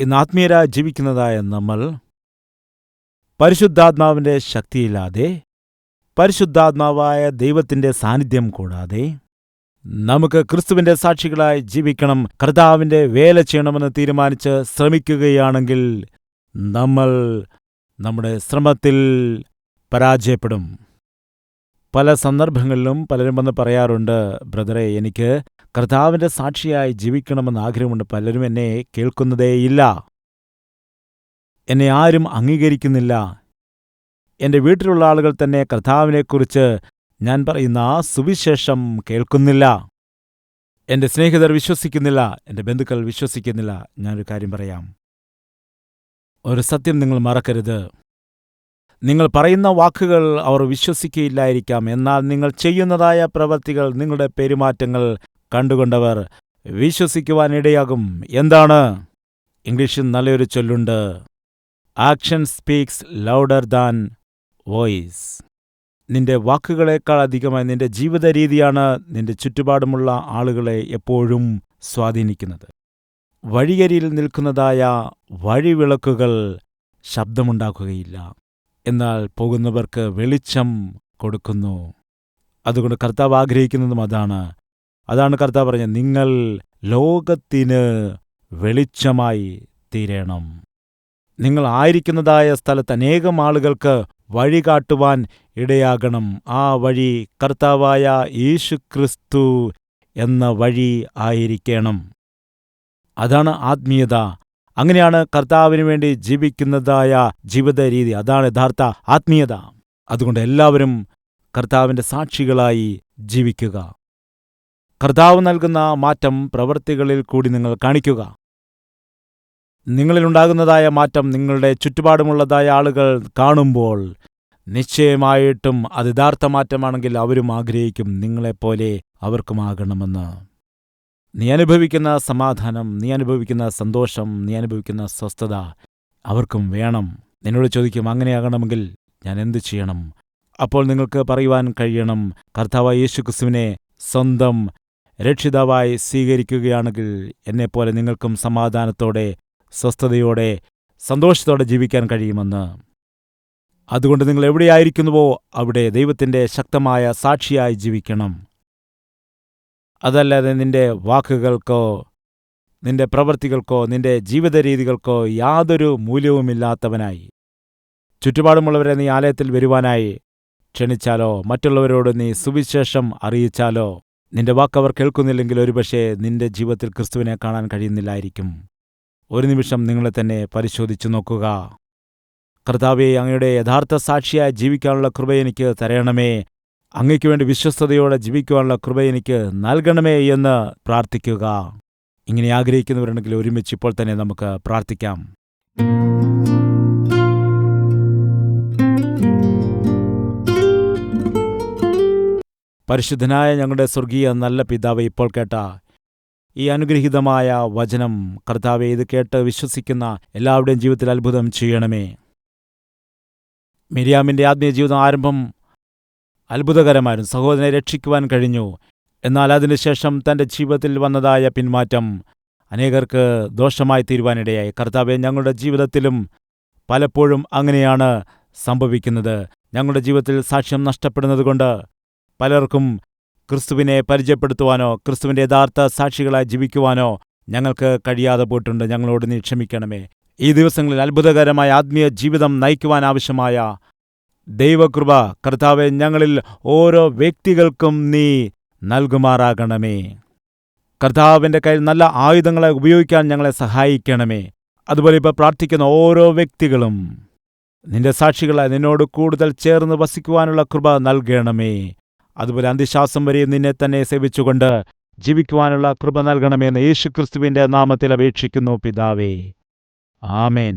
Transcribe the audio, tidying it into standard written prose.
ഇന്ന് ആത്മീയരായി ജീവിക്കുന്നതായ നമ്മൾ പരിശുദ്ധാത്മാവിന്റെ ശക്തിയില്ലാതെ, പരിശുദ്ധാത്മാവായ ദൈവത്തിന്റെ സാന്നിധ്യം കൂടാതെ നമുക്ക് ക്രിസ്തുവിന്റെ സാക്ഷികളായി ജീവിക്കണം, കർത്താവിന്റെ വേല ചെയ്യണമെന്ന് തീരുമാനിച്ച് ശ്രമിക്കുകയാണെങ്കിൽ നമ്മൾ നമ്മുടെ ശ്രമത്തിൽ പരാജയപ്പെടും. പല സന്ദർഭങ്ങളിലും പലരും വന്ന് പറയാറുണ്ട്, ബ്രദറെ, എനിക്ക് കർത്താവിന്റെ സാക്ഷിയായി ജീവിക്കണമെന്ന് ആഗ്രഹമുണ്ട്. പലരും എന്നെ കേൾക്കുന്നതേയില്ല, എന്നെ ആരും അംഗീകരിക്കുന്നില്ല. എൻ്റെ വീട്ടിലുള്ള ആളുകൾ തന്നെ കർത്താവിനെക്കുറിച്ച് ഞാൻ പറയുന്ന സുവിശേഷം കേൾക്കുന്നില്ല. എൻ്റെ സ്നേഹിതർ വിശ്വസിക്കുന്നില്ല, എൻ്റെ ബന്ധുക്കൾ വിശ്വസിക്കുന്നില്ല. ഞാനൊരു കാര്യം പറയാം, ഒരു സത്യം നിങ്ങൾ മറക്കരുത്. നിങ്ങൾ പറയുന്ന വാക്കുകൾ അവർ വിശ്വസിക്കുകയില്ലായിരിക്കാം, എന്നാൽ നിങ്ങൾ ചെയ്യുന്നതായ പ്രവൃത്തികൾ, നിങ്ങളുടെ പെരുമാറ്റങ്ങൾ കണ്ടുകൊണ്ടവർ വിശ്വസിക്കുവാനിടയാകും. എന്താണ്? ഇംഗ്ലീഷിൽ നല്ലൊരു ചൊല്ലുണ്ട്, action speaks louder than voice. നിന്റെ വാക്കുകളേക്കാൾ അധികമായി നിന്റെ ജീവിത രീതിയാണ് നിന്റെ ചുറ്റുപാടുമുള്ള ആളുകളെ എപ്പോഴും സ്വാധീനിക്കുന്നത്. വഴിയരിയിൽ നിൽക്കുന്നതായ വഴിവിളക്കുകൾ ശബ്ദമുണ്ടാക്കുകയില്ല, എന്നാൽ പോകുന്നവർക്ക് വെളിച്ചം കൊടുക്കുന്നു. അതുകൊണ്ട് കർത്താവ് ആഗ്രഹിക്കുന്നതും അതാണ് കർത്താവ് പറഞ്ഞത്, നിങ്ങൾ ലോകത്തിന് വെളിച്ചമായി തീരണം. നിങ്ങൾ ആയിരിക്കുന്നതായ സ്ഥലത്ത് അനേകം ആളുകൾക്ക് വഴി കാട്ടുവാൻ ഇടയാകണം. ആ വഴി കർത്താവായ യേശുക്രിസ്തു എന്ന വഴി ആയിരിക്കണം. അതാണ് ആത്മീയത. അങ്ങനെയാണ് കർത്താവിന് വേണ്ടി ജീവിക്കുന്നതായ ജീവിത രീതി. അതാണ് യഥാർത്ഥ ആത്മീയത. അതുകൊണ്ട് എല്ലാവരും കർത്താവിൻ്റെ സാക്ഷികളായി ജീവിക്കുക. കർത്താവ് നൽകുന്ന മാറ്റം പ്രവൃത്തികളിൽ കൂടി നിങ്ങൾ കാണിക്കുക. നിങ്ങളിലുണ്ടാകുന്നതായ മാറ്റം നിങ്ങളുടെ ചുറ്റുപാടുമുള്ളതായ ആളുകൾ കാണുമ്പോൾ നിശ്ചയമായിട്ടും അത് യഥാർത്ഥ മാറ്റമാണെങ്കിൽ അവരും ആഗ്രഹിക്കും നിങ്ങളെപ്പോലെ അവർക്കുമാകണമെന്ന്. നീ അനുഭവിക്കുന്ന സമാധാനം, നീ അനുഭവിക്കുന്ന സന്തോഷം, നീ അനുഭവിക്കുന്ന സ്വസ്ഥത അവർക്കും വേണം. നിന്നോട് ചോദിക്കും, അങ്ങനെയാകണമെങ്കിൽ ഞാൻ എന്തു ചെയ്യണം? അപ്പോൾ നിങ്ങൾക്ക് പറയുവാൻ കഴിയണം, കർത്താവായ യേശുക്രിസ്തുവിനെ സ്വന്തം രക്ഷിതാവായി സ്വീകരിക്കുകയാണെങ്കിൽ എന്നെപ്പോലെ നിങ്ങൾക്കും സമാധാനത്തോടെ, സ്വസ്ഥതയോടെ, സന്തോഷത്തോടെ ജീവിക്കാൻ കഴിയുമെന്ന്. അതുകൊണ്ട് നിങ്ങൾ എവിടെയായിരിക്കുന്നുവോ അവിടെ ദൈവത്തിൻ്റെ ശക്തമായ സാക്ഷിയായി ജീവിക്കണം. അതല്ലാതെ നിന്റെ വാക്കുകൾക്കോ നിന്റെ പ്രവൃത്തികൾക്കോ നിന്റെ ജീവിത രീതികൾക്കോ യാതൊരു മൂല്യവുമില്ലാത്തവനായി, ചുറ്റുപാടുമുള്ളവരെ നീ ആലയത്തിൽ വരുവാനായി ക്ഷണിച്ചാലോ മറ്റുള്ളവരോട് നീ സുവിശേഷം അറിയിച്ചാലോ നിന്റെ വാക്കവർ കേൾക്കുന്നില്ലെങ്കിൽ ഒരുപക്ഷെ നിന്റെ ജീവിതത്തിൽ ക്രിസ്തുവിനെ കാണാൻ കഴിയുന്നില്ലായിരിക്കും. ഒരു നിമിഷം നിങ്ങളെ തന്നെ പരിശോധിച്ചു നോക്കുക. കർത്താവേ, അങ്ങയുടെ യഥാർത്ഥ സാക്ഷിയായി ജീവിക്കാനുള്ള കൃപ എനിക്ക് തരണമേ, അങ്ങയ്ക്ക് വേണ്ടി വിശ്വസ്തയോടെ ജീവിക്കുവാനുള്ള കൃപ എനിക്ക് നൽകണമേ എന്ന് പ്രാർത്ഥിക്കുക. ഇങ്ങനെ ആഗ്രഹിക്കുന്നവരുണ്ടെങ്കിൽ ഒരുമിച്ച് ഇപ്പോൾ തന്നെ നമുക്ക് പ്രാർത്ഥിക്കാം. പരിശുദ്ധനായ ഞങ്ങളുടെ സ്വർഗീയ നല്ല പിതാവേ, ഇപ്പോൾ കേട്ട ഈ അനുഗ്രഹീതമായ വചനം കർത്താവേ, ഇത് കേട്ട് വിശ്വസിക്കുന്ന എല്ലാവരുടെയും ജീവിതത്തിൽ അത്ഭുതം ചെയ്യണമേ. മിര്യാമിൻ്റെ ആത്മീയ ജീവിതം ആരംഭം അത്ഭുതകരമായിരുന്നു. സഹോദരനെ രക്ഷിക്കുവാൻ കഴിഞ്ഞു. എന്നാൽ അതിനുശേഷം തൻ്റെ ജീവിതത്തിൽ വന്നതായ പിന്മാറ്റം അനേകർക്ക് ദോഷമായി തീരുവാനിടയായി. കർത്താവേ, ഞങ്ങളുടെ ജീവിതത്തിലും പലപ്പോഴും അങ്ങനെയാണ് സംഭവിക്കുന്നത്. ഞങ്ങളുടെ ജീവിതത്തിൽ സാക്ഷ്യം നഷ്ടപ്പെടുന്നതുകൊണ്ട് പലർക്കും ക്രിസ്തുവിനെ പരിചയപ്പെടുത്തുവാനോ ക്രിസ്തുവിൻ്റെ യഥാർത്ഥ സാക്ഷികളായി ജീവിക്കുവാനോ ഞങ്ങൾക്ക് കഴിയാതെ പോയിട്ടുണ്ട്. ഞങ്ങളോട് നീ ക്ഷമിക്കണമേ. ഈ ദിവസങ്ങളിൽ അത്ഭുതകരമായ ആത്മീയ ജീവിതം നയിക്കുവാൻ ആവശ്യമായ ദൈവകൃപ കർത്താവെ ഞങ്ങളിൽ ഓരോ വ്യക്തികൾക്കും നീ നൽകുമാറാകണമേ. കർത്താവിൻ്റെ കയ്യിൽ നല്ല ആയുധങ്ങളെ ഉപയോഗിക്കാൻ ഞങ്ങളെ സഹായിക്കണമേ. അതുപോലെ ഇപ്പോൾ പ്രാർത്ഥിക്കുന്ന ഓരോ വ്യക്തികളും നിന്റെ സാക്ഷികളായി നിന്നോട് കൂടുതൽ ചേർന്ന് വസിക്കുവാനുള്ള കൃപ നൽകണമേ. അതുപോലെ അന്ത്യശ്വാസം വരെ നിന്നെ തന്നെ സേവിച്ചുകൊണ്ട് ജീവിക്കുവാനുള്ള കൃപ നൽകണമെന്ന് യേശുക്രിസ്തുവിൻ്റെ നാമത്തിൽ അപേക്ഷിക്കുന്നു പിതാവേ. ആമേൻ.